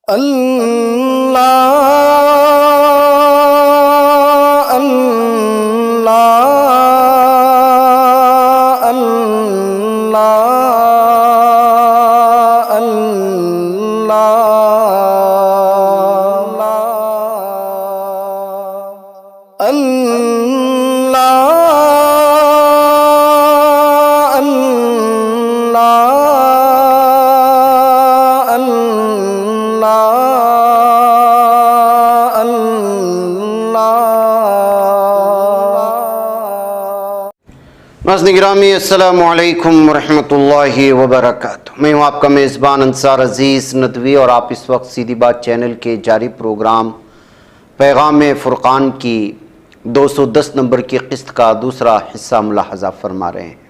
اللہ اللہ اللہ اللہ ناظرین گرامی، السلام علیکم ورحمۃ اللہ وبرکاتہ۔ میں ہوں آپ کا میزبان انصار عزیز ندوی، اور آپ اس وقت سیدھی بات چینل کے جاری پروگرام پیغام فرقان کی 210 نمبر کی قسط کا دوسرا حصہ ملاحظہ فرما رہے ہیں۔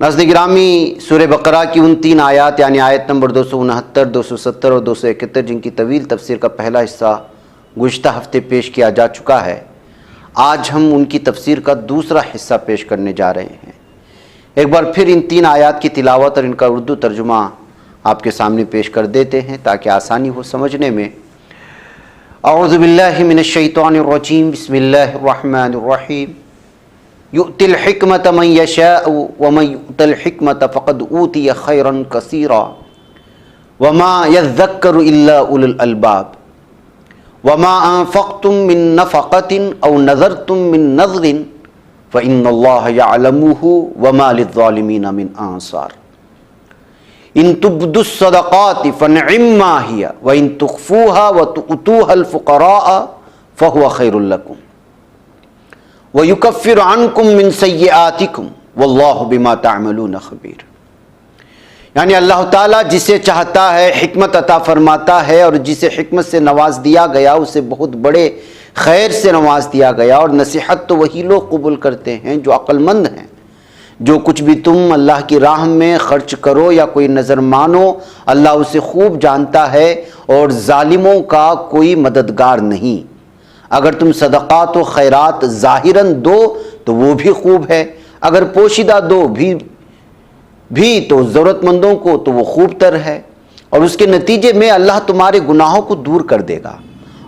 ناظرین گرامی، سورہ بقرہ کی ان 3 آیات یعنی آیت نمبر 269، 270 اور 271 جن کی طویل تفسیر کا پہلا حصہ گزشتہ ہفتے پیش کیا جا چکا ہے، آج ہم ان کی تفسیر کا دوسرا حصہ پیش کرنے جا رہے ہیں۔ ایک بار پھر ان 3 آیات کی تلاوت اور ان کا اردو ترجمہ آپ کے سامنے پیش کر دیتے ہیں تاکہ آسانی ہو سمجھنے میں۔ اعوذ باللہ من الشیطان الرجیم، بسم اللہ الرحمن الرحیم۔ یؤتی الحکمت من یشاء ومن یؤت الحکمت فقد اوتی خیرا کثیرا وما یذکر الا اولو الالباب وما انفقتم من نفقة او نذرتم من نذر فإن اللہ یعلمہ وما للظالمین من انصار ان تبدوا الصدقات فنعما ہی وان تخفوها وتؤتوها الفقراء فهو خیر لکم ویکفر عنکم من سیئاتکم واللہ بما تعملون خبیر۔ یعنی اللہ تعالیٰ جسے چاہتا ہے حکمت عطا فرماتا ہے، اور جسے حکمت سے نواز دیا گیا اسے بہت بڑے خیر سے نواز دیا گیا، اور نصیحت تو وہی لوگ قبول کرتے ہیں جو عقل مند ہیں۔ جو کچھ بھی تم اللہ کی راہ میں خرچ کرو یا کوئی نظر مانو، اللہ اسے خوب جانتا ہے، اور ظالموں کا کوئی مددگار نہیں۔ اگر تم صدقات و خیرات ظاہراً دو تو وہ بھی خوب ہے، اگر پوشیدہ دو بھی تو ضرورت مندوں کو تو وہ خوب تر ہے، اور اس کے نتیجے میں اللہ تمہارے گناہوں کو دور کر دے گا،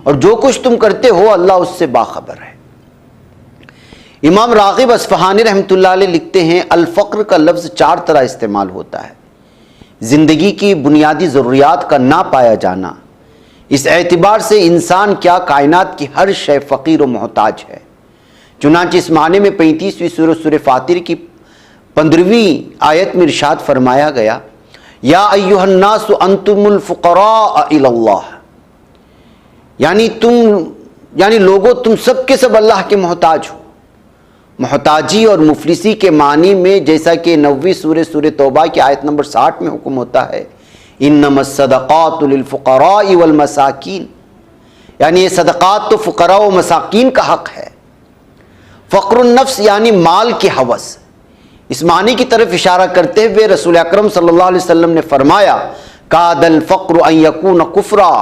اور جو کچھ تم کرتے ہو اللہ اس سے باخبر ہے۔ امام راغب اصفہانی رحمۃ اللہ علیہ لکھتے ہیں، الفقر کا لفظ 4 طرح استعمال ہوتا ہے: زندگی کی بنیادی ضروریات کا نہ پایا جانا، اس اعتبار سے انسان کیا کائنات کی ہر شے فقیر و محتاج ہے۔ چنانچہ اس معنی میں 35ویں سورہ فاطر کی 15ویں آیت میں ارشاد فرمایا گیا، یا ایھا الناس انتم الفقراء الی اللہ، یعنی لوگوں تم سب کے سب اللہ کے محتاج ہو۔ محتاجی اور مفلسی کے معنی میں جیسا کہ 9ویں سورہ توبہ کی آیت نمبر 60 میں حکم ہوتا ہے، انما الصدقات للفقراء والمساکین، یعنی یہ صدقات تو فقراء و مساکین کا حق ہے۔ فقر النفس یعنی مال کی ہوس، اس معنی کی طرف اشارہ کرتے ہوئے رسول اکرم صلی اللہ علیہ وسلم نے فرمایا، کاد الفقر ان یکون کفرا،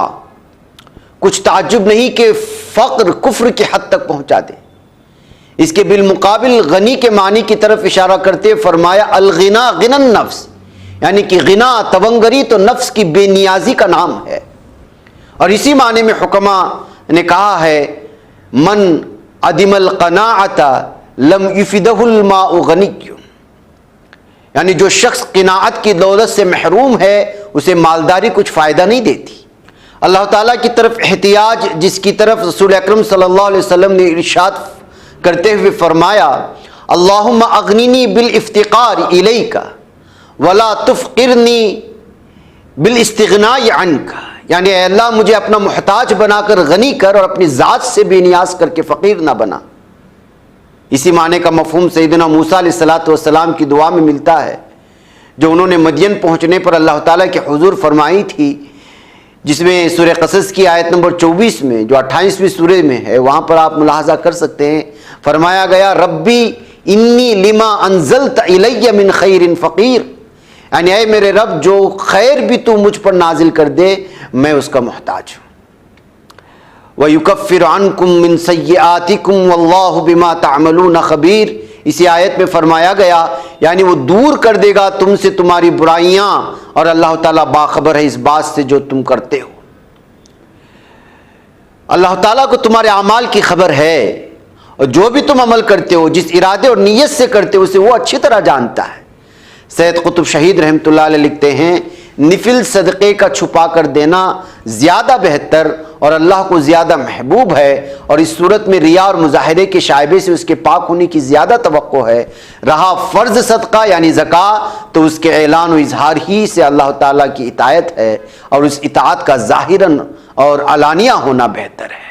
کچھ تعجب نہیں کہ فقر کفر کی حد تک پہنچا دے۔ اس کے بالمقابل غنی کے معنی کی طرف اشارہ کرتے ہوئے فرمایا، الغنا غنا النفس، یعنی کہ غنا تونگری تو نفس کی بے نیازی کا نام ہے۔ اور اسی معنی میں حکماء نے کہا ہے، من عدم القناعۃ لم یفدہ الماء غنی، یعنی جو شخص قناعت کی دولت سے محروم ہے اسے مالداری کچھ فائدہ نہیں دیتی۔ اللہ تعالیٰ کی طرف احتیاج، جس کی طرف رسول اکرم صلی اللہ علیہ وسلم نے ارشاد کرتے ہوئے فرمایا، اللہم اغننی بالافتقار الیک ولا تفقرنی بالاستغناء عنک، یعنی اے اللہ مجھے اپنا محتاج بنا کر غنی کر، اور اپنی ذات سے بے نیاز کر کے فقیر نہ بنا۔ اسی معنی کا مفہوم سیدنا موسیٰ علیہ السلام کی دعا میں ملتا ہے، جو انہوں نے مدین پہنچنے پر اللہ تعالیٰ کے حضور فرمائی تھی، جس میں سورہ قصص کی آیت نمبر 24 میں جو 28ویں سورہ میں ہے، وہاں پر آپ ملاحظہ کر سکتے ہیں، فرمایا گیا، ربی انی لما انزلت الی من خیر فقیر، یعنی اے میرے رب جو خیر بھی تو مجھ پر نازل کر دے میں اس کا محتاج ہوں۔ وَيُكَفِّرُ عَنْكُم مِّن سَيِّئَاتِكُمْ وَاللَّهُ بِمَا تَعْمَلُونَ خَبِيرٌ، اسی آیت میں فرمایا گیا، یعنی وہ دور کر دے گا تم سے تمہاری برائیاں، اور اللہ تعالیٰ باخبر ہے اس بات سے جو تم کرتے ہو۔ اللہ تعالیٰ کو تمہارے اعمال کی خبر ہے، اور جو بھی تم عمل کرتے ہو، جس ارادے اور نیت سے کرتے ہو، اسے وہ اچھی طرح جانتا ہے۔ سید قطب شہید رحمۃ اللہ علیہ لکھتے ہیں، نفل صدقے کا چھپا کر دینا زیادہ بہتر اور اللہ کو زیادہ محبوب ہے، اور اس صورت میں ریا اور مظاہرے کے شائبے سے اس کے پاک ہونے کی زیادہ توقع ہے۔ رہا فرض صدقہ یعنی زکوٰۃ، تو اس کے اعلان و اظہار ہی سے اللہ تعالیٰ کی اطاعت ہے، اور اس اطاعت کا ظاہراً اور علانیہ ہونا بہتر ہے۔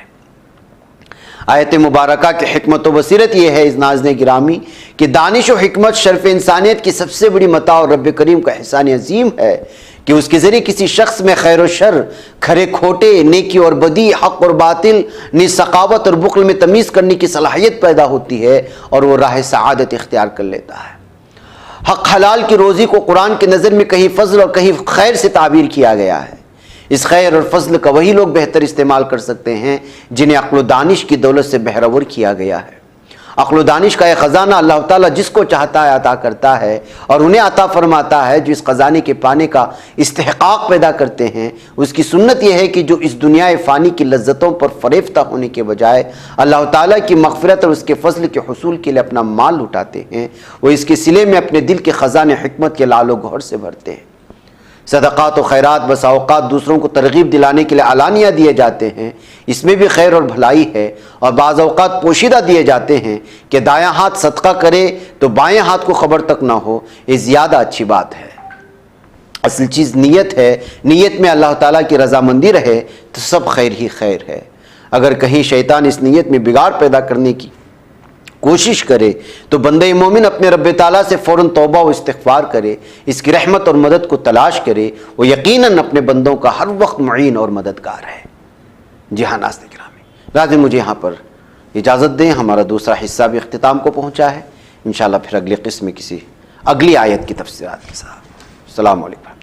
آیت مبارکہ کی حکمت و بصیرت یہ ہے ناظرین گرامی کہ دانش و حکمت شرف انسانیت کی سب سے بڑی متاع اور رب کریم کا احسان عظیم ہے کہ اس کے ذریعے کسی شخص میں خیر و شر، کھرے کھوٹے، نیکی اور بدی، حق اور باطل، نیز سخاوت اور بخل میں تمیز کرنے کی صلاحیت پیدا ہوتی ہے، اور وہ راہ سعادت اختیار کر لیتا ہے۔ حق حلال کی روزی کو قرآن کے نظر میں کہیں فضل اور کہیں خیر سے تعبیر کیا گیا ہے۔ اس خیر اور فضل کا وہی لوگ بہتر استعمال کر سکتے ہیں جنہیں عقل و دانش کی دولت سے بہرور کیا گیا ہے۔ عقل و دانش کا یہ خزانہ اللہ تعالیٰ جس کو چاہتا ہے عطا کرتا ہے، اور انہیں عطا فرماتا ہے جو اس خزانے کے پانے کا استحقاق پیدا کرتے ہیں۔ اس کی سنت یہ ہے کہ جو اس دنیا فانی کی لذتوں پر فریفتہ ہونے کے بجائے اللہ تعالیٰ کی مغفرت اور اس کے فضل کے حصول کے لیے اپنا مال لٹاتے ہیں، وہ اس کے صلے میں اپنے دل کے خزانے حکمت کے لال و گہر سے بھرتے ہیں۔ صدقات و خیرات بسا اوقات دوسروں کو ترغیب دلانے کے لیے علانیہ دیے جاتے ہیں، اس میں بھی خیر اور بھلائی ہے، اور بعض اوقات پوشیدہ دیے جاتے ہیں کہ دایاں ہاتھ صدقہ کرے تو بائیں ہاتھ کو خبر تک نہ ہو، یہ زیادہ اچھی بات ہے۔ اصل چیز نیت ہے، نیت میں اللہ تعالیٰ کی رضامندی رہے تو سب خیر ہی خیر ہے۔ اگر کہیں شیطان اس نیت میں بگاڑ پیدا کرنے کی کوشش کرے تو بندہ مومن اپنے رب تعالیٰ سے فوراً توبہ و استغفار کرے، اس کی رحمت اور مدد کو تلاش کرے، وہ یقیناً اپنے بندوں کا ہر وقت معین اور مددگار ہے۔ جی ہاں ناظرین گرامی، لازم مجھے یہاں پر اجازت دیں، ہمارا دوسرا حصہ بھی اختتام کو پہنچا ہے، انشاءاللہ پھر اگلی قسم میں کسی اگلی آیت کی تفسیرات کے ساتھ۔ السلام علیکم۔